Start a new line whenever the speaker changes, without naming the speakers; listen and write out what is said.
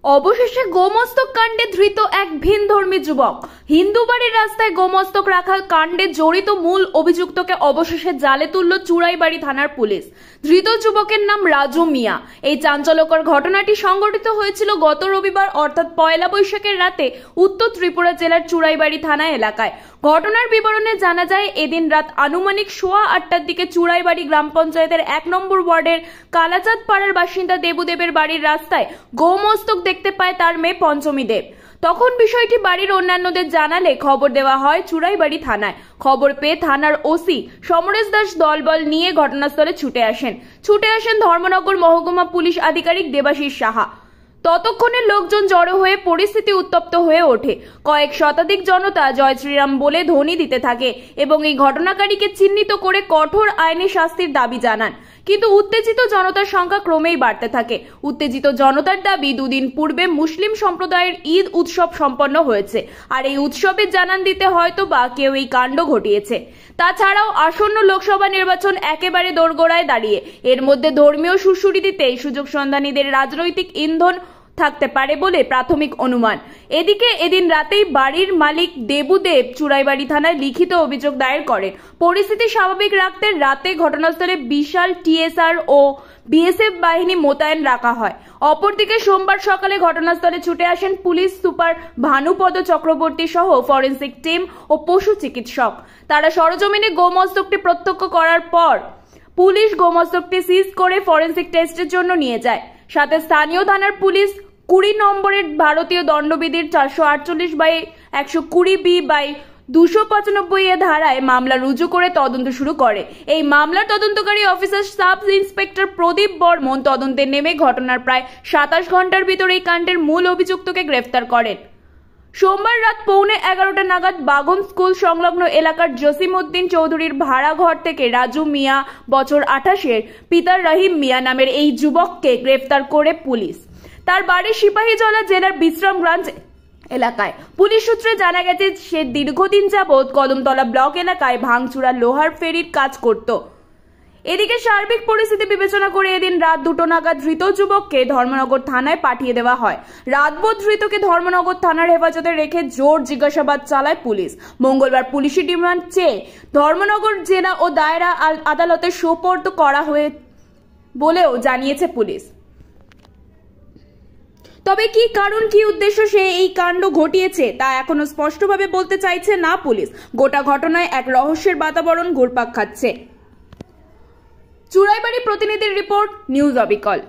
অবশেষে গোমস্তক কাণ্ডে ধৃত এক ভিনধর্মী যুবক। হিন্দু বাড়ির রাস্তায় গোমস্তক রাখার কাণ্ডে জড়িত মূল অভিযুক্তকে অবশেষে জালে তুলল চুড়াইবাড়ি থানার পুলিশ। ধৃত যুবকের নাম রাজু মিয়া। এই চাঞ্চল্যকর ঘটনাটি সংঘটিত হয়েছিল গত রবিবার অর্থাৎ পয়লা বৈশাখের রাতে উত্তর ত্রিপুরা জেলার চুড়াইবাড়ি থানা এলাকায়। ঘটনার বিবরণে জানা যায়, এদিন রাত আনুমানিক 8:15টার দিকে চুড়াইবাড়ি গ্রাম পঞ্চায়েতের 1 নম্বর ওয়ার্ডের কালাচাঁদ পাড়ার বাসিন্দা দেবুদেবের বাড়ির রাস্তায় গোমস্তক দেখতে পায় তার মেয়ে পঞ্চমী দেব। তখন বিষয়টি বাড়ির অন্যান্যদের জানালে খবর দেওয়া হয় চুড়াইবাড়ি থানায়। খবর পেয়ে থানার ওসি সমরেশ দাস দলবল নিয়ে ঘটনাস্থলে ছুটে আসেন ধর্মনগর মহকুমা পুলিশ আধিকারিক দেবাশিস সাহা। ততক্ষণে লোকজন জড়ো হয়ে পরিস্থিতি উত্তপ্ত হয়ে ওঠে। কয়েক শতাধিক জনতা জয় শ্রীরাম বলে ধ্বনি দিতে থাকে এবং এই ঘটনাকারীকে চিহ্নিত করে কঠোর আইনি শাস্তির দাবি জানান। কিন্তু উত্তেজিত জনতার সংখ্যা ক্রমেই বাড়তে থাকে। উত্তেজিত জনতার দাবি, দুদিন পূর্বে মুসলিম সম্প্রদায়ের ঈদ উৎসব সম্পন্ন হয়েছে, আর এই উৎসবে জানান দিতে হয়তো বা কেউ এই কাণ্ড ঘটিয়েছে। তাছাড়াও আসন্ন লোকসভা নির্বাচন একেবারে দোরগোড়ায় দাঁড়িয়ে এর মধ্যে ধর্মীয় সুড়সুড়ি দিতে সুযোগ সন্ধানীদের রাজনৈতিক ইন্ধন থাকতে পারে বলে প্রাথমিক অনুমান। এদিকে এদিন রাতেই বাড়ির মালিক দেবুদেব চুড়াইবাড়ি থানায় লিখিত অভিযোগ দায়ের করেন। পরিস্থিতি স্বাভাবিক রাখতে রাতে ঘটনাস্থলে বিশাল টিএসআর ও বিএসএফ বাহিনী মোতায়েন রাখা হয়। অপরদিকে সোমবার সকালে ঘটনাস্থলে ছুটে আসেন পুলিশ সুপার ভানুপদ চক্রবর্তী সহ ফরেন্সিক টিম ও পশু চিকিৎসক। তারা সরজমিনে গোমস্তকটি প্রত্যক্ষ করার পর পুলিশ গোমস্তকটি সিজ করে ফরেন্সিক টেস্টের জন্য নিয়ে যায়। সাথে স্থানীয় থানার পুলিশ 20 নম্বরের ভারতীয় দণ্ডবিধির 428/120B/295 এ ধারায় মামলা রুজু করে তদন্ত শুরু করে। এই মামলার তদন্তকারী অফিসার সাব ইন্সপেক্টর প্রদীপ বর্মন তদন্তে নেমে ঘটনার প্রায় 27 ঘন্টার ভিতরে এই কাণ্ডের মূল অভিযুক্তকে গ্রেফতার করেন। সোমবার রাত 11:15 নাগাদ বাগন স্কুল সংলগ্ন এলাকার জসিম উদ্দিন চৌধুরীর ভাড়া ঘর থেকে রাজু মিয়া বছর 28-এর পিতার রহিম মিয়া নামের এই যুবককে গ্রেফতার করে পুলিশ। তার বাড়ি সিপাহীজলা জেলার বিশ্রামগঞ্জ এলাকায়। পুলিশ সূত্রে জানা গেছে, সে দীর্ঘদিন যাবৎ কদমতলা ব্লক এলাকায় ভাঙচুরা লোহার ফেরির কাজ করত। এদিকে সার্বিক পরিস্থিতি বিবেচনা করে এদিন রাত 2টো নাগাদ ধৃত যুবককে ধর্মনগর থানায় পাঠিয়ে দেওয়া হয়। রাতভর ধৃতকে ধর্মনগর থানার হেফাজতে রেখে জোর জিজ্ঞাসাবাদ চালায় পুলিশ। মঙ্গলবার পুলিশি রিমান্ড চেয়ে ধর্মনগর জেলা ও দায়রা আদালতে সোপর্দ করা হয়ে বলেও জানিয়েছে পুলিশ। তবে কি কারণ, কি উদ্দেশ্য সে এই কাণ্ড ঘটিয়েছে তা এখনো স্পষ্টভাবে বলতে চাইছে না পুলিশ। গোটা ঘটনায় এক রহস্যের বাতাবরণ ঘুরপাক খাচ্ছে। চুড়াইবাড়ি প্রতিনিধির রিপোর্ট, নিউজ অবিকল।